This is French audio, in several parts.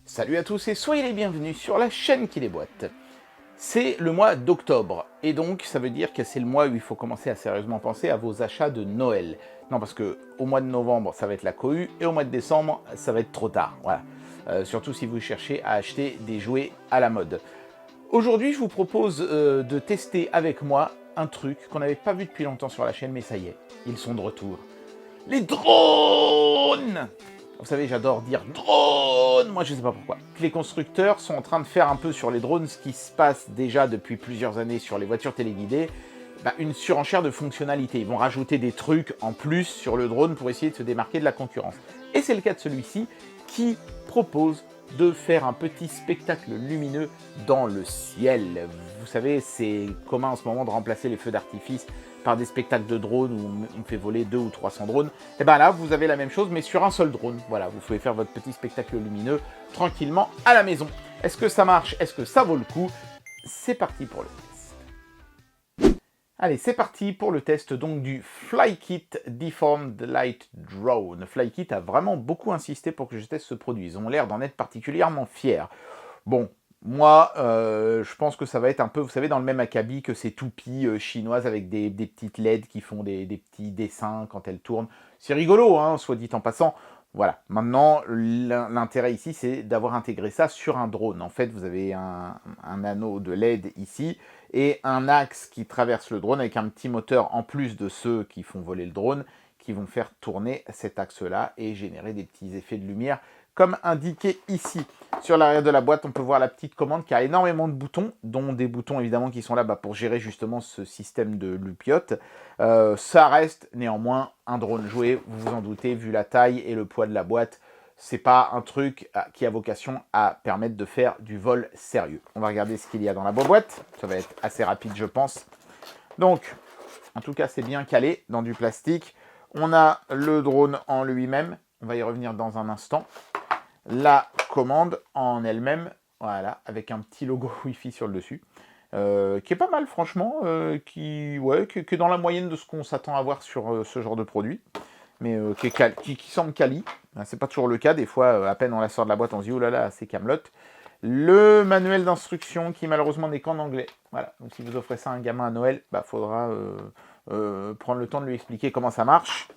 Salut à tous et soyez les bienvenus sur la chaîne qui déboîte. C'est le mois d'octobre et donc ça veut dire que c'est le mois où il faut commencer à sérieusement penser à vos achats de Noël. Non, parce que au mois de novembre ça va être la cohue et au mois de décembre ça va être trop tard. Voilà. Surtout si vous cherchez à acheter des jouets à la mode. Aujourd'hui je vous propose de tester avec moi un truc qu'on n'avait pas vu depuis longtemps sur la chaîne, mais ça y est, ils sont de retour. Les drones! Vous savez, j'adore dire drone, moi je sais pas pourquoi. Les constructeurs sont en train de faire un peu sur les drones ce qui se passe déjà depuis plusieurs années sur les voitures téléguidées, une surenchère de fonctionnalités. Ils vont rajouter des trucs en plus sur le drone pour essayer de se démarquer de la concurrence. Et c'est le cas de celui-ci qui propose de faire un petit spectacle lumineux dans le ciel. Vous savez, c'est commun en ce moment de remplacer les feux d'artifice par des spectacles de drones où on fait voler 200 ou 300 drones. Et bien là, vous avez la même chose, mais sur un seul drone. Voilà, vous pouvez faire votre petit spectacle lumineux tranquillement à la maison. Est-ce que ça marche? Est-ce que ça vaut le coup? C'est parti pour le test. Allez, c'est parti pour le test donc du Flykit Deformed Light Drone. Flykit a vraiment beaucoup insisté pour que je teste ce produit. Ils ont l'air d'en être particulièrement fiers. Bon, moi, je pense que ça va être un peu, vous savez, dans le même acabit que ces toupies chinoises avec des petites LED qui font des petits dessins quand elles tournent. C'est rigolo, hein, soit dit en passant. Voilà, maintenant, l'intérêt ici, c'est d'avoir intégré ça sur un drone. En fait, vous avez un anneau de LED ici et un axe qui traverse le drone avec un petit moteur en plus de ceux qui font voler le drone, qui vont faire tourner cet axe-là et générer des petits effets de lumière comme indiqué ici. Sur l'arrière de la boîte, on peut voir la petite commande qui a énormément de boutons, dont des boutons évidemment qui sont là pour gérer justement ce système de loupiote. Ça reste néanmoins un drone jouet, vous vous en doutez, vu la taille et le poids de la boîte. C'est pas un truc qui a vocation à permettre de faire du vol sérieux. On va regarder ce qu'il y a dans la boîte. Ça va être assez rapide, je pense. Donc, en tout cas, c'est bien calé dans du plastique. On a le drone en lui-même. On va y revenir dans un instant. La commande en elle-même, voilà, avec un petit logo Wi-Fi sur le dessus, qui est pas mal franchement, qui est dans la moyenne de ce qu'on s'attend à voir sur ce genre de produit, mais qui semble quali. C'est pas toujours le cas, des fois, à peine on la sort de la boîte, on se dit, oh là là, c'est camelote. Le manuel d'instruction qui malheureusement n'est qu'en anglais. Voilà, donc si vous offrez ça à un gamin à Noël, faudra prendre le temps de lui expliquer comment ça marche.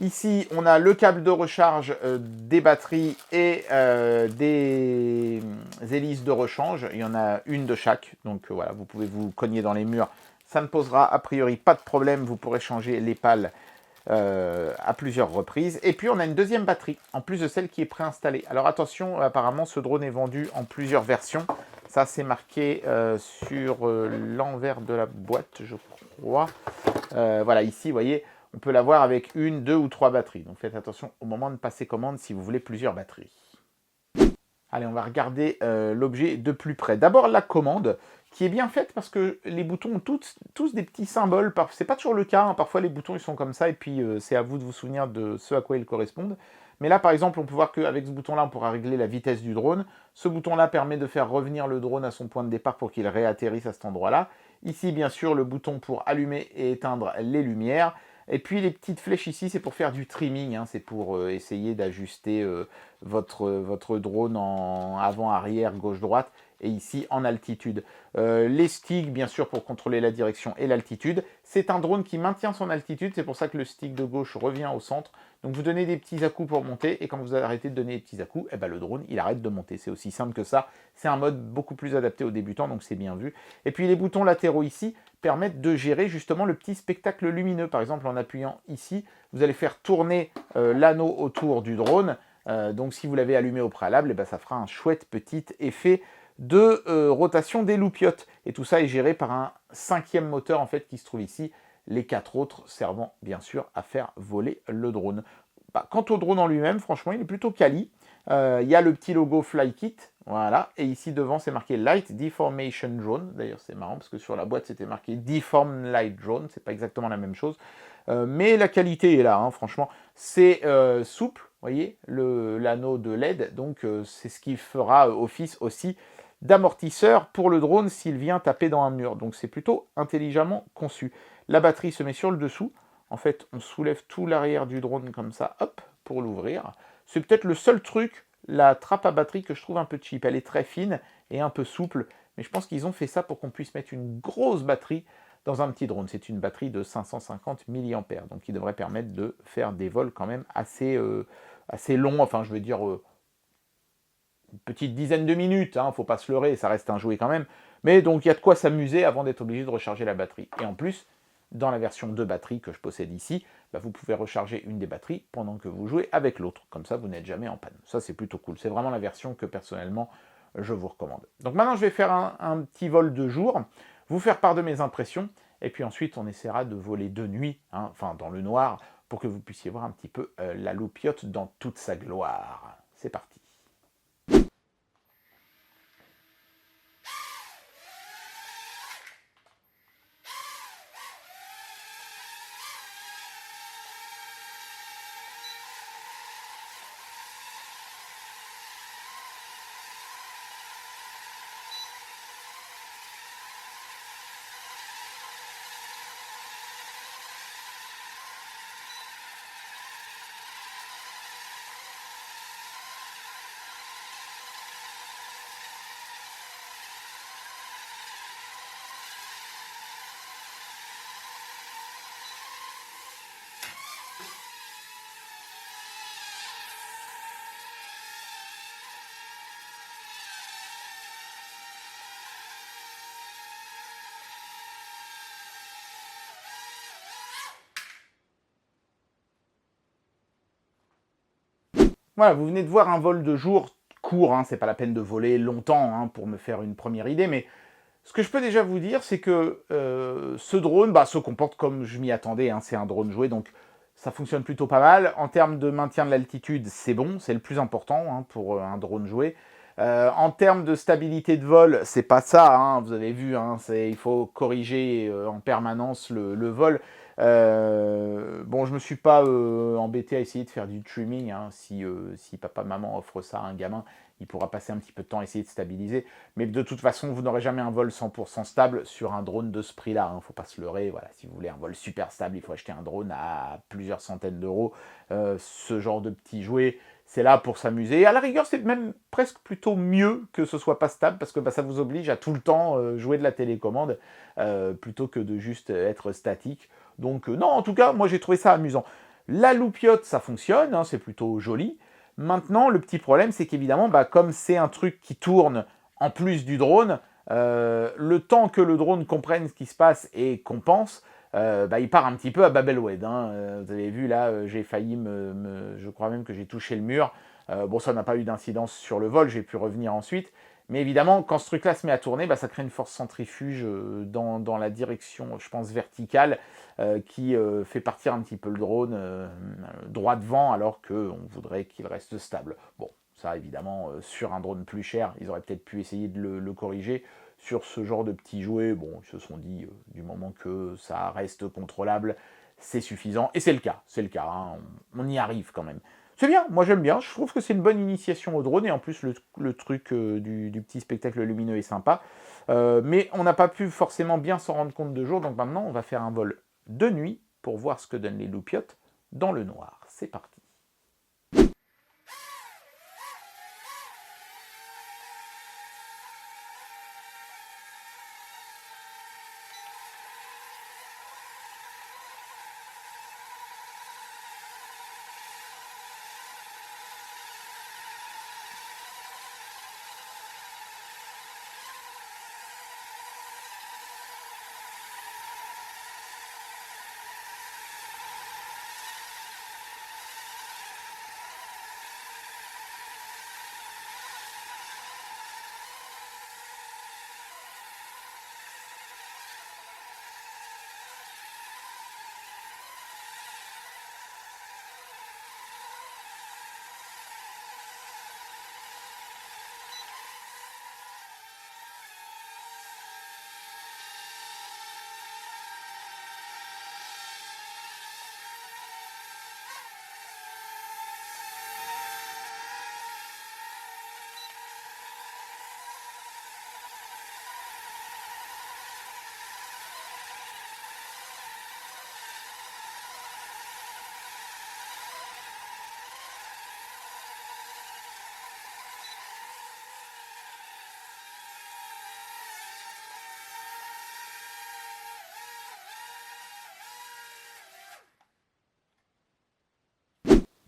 Ici, on a le câble de recharge des batteries et des hélices de rechange. Il y en a une de chaque, donc voilà, vous pouvez vous cogner dans les murs. Ça ne posera a priori pas de problème, vous pourrez changer les pales à plusieurs reprises. Et puis, on a une deuxième batterie, en plus de celle qui est préinstallée. Alors attention, apparemment, ce drone est vendu en plusieurs versions. Ça, c'est marqué sur l'envers de la boîte, je crois. Voilà, ici, vous voyez, on peut l'avoir avec une, deux ou trois batteries. Donc faites attention au moment de passer commande si vous voulez plusieurs batteries. Allez, on va regarder l'objet de plus près. D'abord la commande, qui est bien faite parce que les boutons ont tous des petits symboles. C'est pas toujours le cas, hein. Parfois les boutons ils sont comme ça et puis c'est à vous de vous souvenir de ce à quoi ils correspondent. Mais là par exemple, on peut voir qu'avec ce bouton-là, on pourra régler la vitesse du drone. Ce bouton-là permet de faire revenir le drone à son point de départ pour qu'il réatterrisse à cet endroit-là. Ici, bien sûr, le bouton pour allumer et éteindre les lumières. Et puis les petites flèches ici, c'est pour faire du trimming, hein, c'est pour essayer d'ajuster votre drone en avant, arrière, gauche, droite, et ici en altitude. Les sticks, bien sûr, pour contrôler la direction et l'altitude. C'est un drone qui maintient son altitude, c'est pour ça que le stick de gauche revient au centre. Donc vous donnez des petits à-coups pour monter, et quand vous arrêtez de donner des petits à-coups, le drone, il arrête de monter. C'est aussi simple que ça. C'est un mode beaucoup plus adapté aux débutants, donc c'est bien vu. Et puis les boutons latéraux ici permettent de gérer justement le petit spectacle lumineux. Par exemple, en appuyant ici, vous allez faire tourner l'anneau autour du drone. Donc si vous l'avez allumé au préalable, ça fera un chouette petit effet de rotation des loupiotes. Et tout ça est géré par un cinquième moteur en fait qui se trouve ici, les quatre autres servant bien sûr à faire voler le drone. Quant au drone en lui-même, franchement, il est plutôt quali. Il y a le petit logo Flykit, voilà, et ici devant c'est marqué Light Deformation Drone. D'ailleurs c'est marrant parce que sur la boîte c'était marqué Deform Light Drone, c'est pas exactement la même chose. Mais la qualité est là, hein, franchement. C'est souple, vous voyez, l'anneau de LED, donc c'est ce qui fera office aussi d'amortisseur pour le drone s'il vient taper dans un mur. Donc c'est plutôt intelligemment conçu. La batterie se met sur le dessous. En fait, on soulève tout l'arrière du drone comme ça, hop, pour l'ouvrir. C'est peut-être le seul truc la trappe à batterie que je trouve un peu cheap. Elle est très fine et un peu souple, mais je pense qu'ils ont fait ça pour qu'on puisse mettre une grosse batterie dans un petit drone. C'est une batterie de 550 mAh, donc qui devrait permettre de faire des vols quand même assez longs, enfin je veux dire une petite dizaine de minutes, hein, faut pas se leurrer, ça reste un jouet quand même. Mais donc il y a de quoi s'amuser avant d'être obligé de recharger la batterie. Et en plus, dans la version de batterie que je possède ici, bah, vous pouvez recharger une des batteries pendant que vous jouez avec l'autre. Comme ça, vous n'êtes jamais en panne. Ça, c'est plutôt cool. C'est vraiment la version que personnellement, je vous recommande. Donc maintenant, je vais faire un petit vol de jour, vous faire part de mes impressions, et puis ensuite, on essaiera de voler de nuit, hein, enfin dans le noir, pour que vous puissiez voir un petit peu la loupiote dans toute sa gloire. C'est parti. Voilà, vous venez de voir un vol de jour court, hein, c'est pas la peine de voler longtemps hein, pour me faire une première idée, mais ce que je peux déjà vous dire, c'est que ce drone bah, se comporte comme je m'y attendais, hein, c'est un drone jouet, donc ça fonctionne plutôt pas mal. En termes de maintien de l'altitude, c'est bon, c'est le plus important hein, pour un drone jouet. En termes de stabilité de vol, c'est pas ça, hein, vous avez vu, hein, il faut corriger en permanence le vol. Bon, je me suis pas embêté à essayer de faire du trimming, hein, si papa maman offre ça à un gamin, il pourra passer un petit peu de temps à essayer de stabiliser. Mais de toute façon, vous n'aurez jamais un vol 100% stable sur un drone de ce prix-là. Il ne faut pas se leurrer. Voilà, si vous voulez un vol super stable, il faut acheter un drone à plusieurs centaines d'euros. Ce genre de petit jouet, c'est là pour s'amuser. À la rigueur, c'est même presque plutôt mieux que ce soit pas stable parce que bah, ça vous oblige à tout le temps jouer de la télécommande plutôt que de juste être statique. Donc non, en tout cas, moi j'ai trouvé ça amusant. La loupiote, ça fonctionne, hein, c'est plutôt joli. Maintenant, le petit problème, c'est qu'évidemment, bah, comme c'est un truc qui tourne en plus du drone, le temps que le drone comprenne ce qui se passe et compense, bah, il part un petit peu à Babelwed. Hein. Vous avez vu là, j'ai failli je crois même que j'ai touché le mur. Bon, ça n'a pas eu d'incidence sur le vol, j'ai pu revenir ensuite. Mais évidemment, quand ce truc-là se met à tourner, bah, ça crée une force centrifuge dans la direction, je pense, verticale, qui fait partir un petit peu le drone droit devant, alors qu'on voudrait qu'il reste stable. Bon, ça évidemment, sur un drone plus cher, ils auraient peut-être pu essayer de le corriger. Sur ce genre de petits jouets, bon, ils se sont dit, du moment que ça reste contrôlable, c'est suffisant. Et c'est le cas, hein, on y arrive quand même. C'est bien, moi j'aime bien, je trouve que c'est une bonne initiation au drone, et en plus le truc du petit spectacle lumineux est sympa. Mais on n'a pas pu forcément bien s'en rendre compte de jour, donc maintenant on va faire un vol de nuit pour voir ce que donnent les loupiotes dans le noir. C'est parti.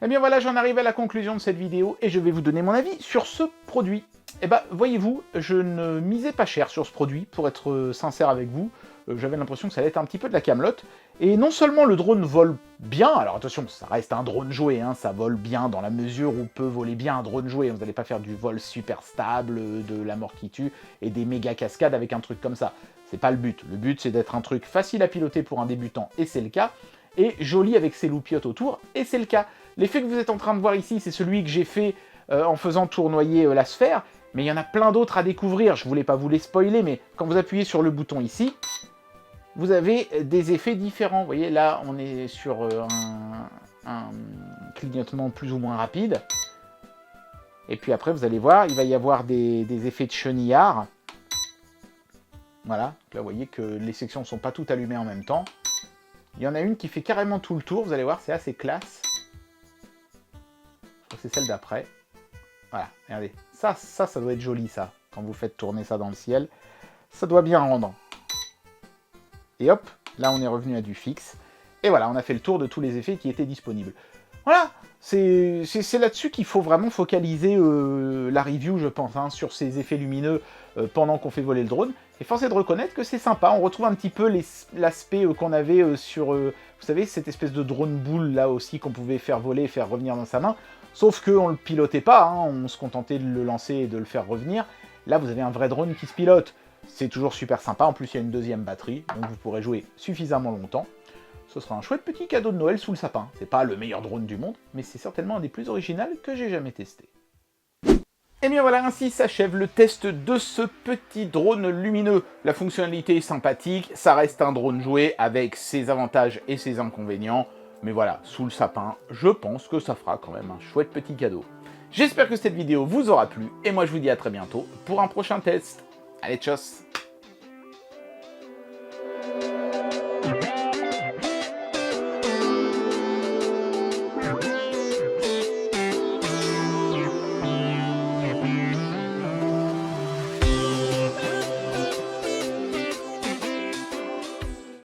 Eh bien voilà, j'en arrive à la conclusion de cette vidéo et je vais vous donner mon avis sur ce produit. Eh ben, voyez-vous, je ne misais pas cher sur ce produit, pour être sincère avec vous. J'avais l'impression que ça allait être un petit peu de la camelote. Et non seulement le drone vole bien, alors attention, ça reste un drone jouet, hein, ça vole bien dans la mesure où peut voler bien un drone jouet. Vous n'allez pas faire du vol super stable, de la mort qui tue, et des méga cascades avec un truc comme ça. C'est pas le but. Le but, c'est d'être un truc facile à piloter pour un débutant, et c'est le cas, et joli avec ses loupiottes autour, et c'est le cas. L'effet que vous êtes en train de voir ici, c'est celui que j'ai fait en faisant tournoyer la sphère, mais il y en a plein d'autres à découvrir. Je voulais pas vous les spoiler, mais quand vous appuyez sur le bouton ici, vous avez des effets différents. Vous voyez, là, on est sur un clignotement plus ou moins rapide. Et puis après, vous allez voir, il va y avoir des effets de chenillard. Voilà, là, vous voyez que les sections ne sont pas toutes allumées en même temps. Il y en a une qui fait carrément tout le tour, vous allez voir, c'est assez classe. Je crois que c'est celle d'après. Voilà, regardez. Ça doit être joli, ça, quand vous faites tourner ça dans le ciel. Ça doit bien rendre. Et hop, là on est revenu à du fixe. Et voilà, on a fait le tour de tous les effets qui étaient disponibles. Voilà, c'est là-dessus qu'il faut vraiment focaliser la review, je pense, hein, sur ces effets lumineux pendant qu'on fait voler le drone. Et force est de reconnaître que c'est sympa, on retrouve un petit peu l'aspect qu'on avait sur, vous savez, cette espèce de drone boule là aussi qu'on pouvait faire voler et faire revenir dans sa main. Sauf qu'on ne le pilotait pas, hein, on se contentait de le lancer et de le faire revenir. Là, vous avez un vrai drone qui se pilote. C'est toujours super sympa, en plus il y a une deuxième batterie, donc vous pourrez jouer suffisamment longtemps. Ce sera un chouette petit cadeau de Noël sous le sapin. C'est pas le meilleur drone du monde, mais c'est certainement un des plus originaux que j'ai jamais testé. Et bien voilà, ainsi s'achève le test de ce petit drone lumineux. La fonctionnalité est sympathique, ça reste un drone jouet avec ses avantages et ses inconvénients. Mais voilà, sous le sapin, je pense que ça fera quand même un chouette petit cadeau. J'espère que cette vidéo vous aura plu, et moi je vous dis à très bientôt pour un prochain test. Allez, tchuss!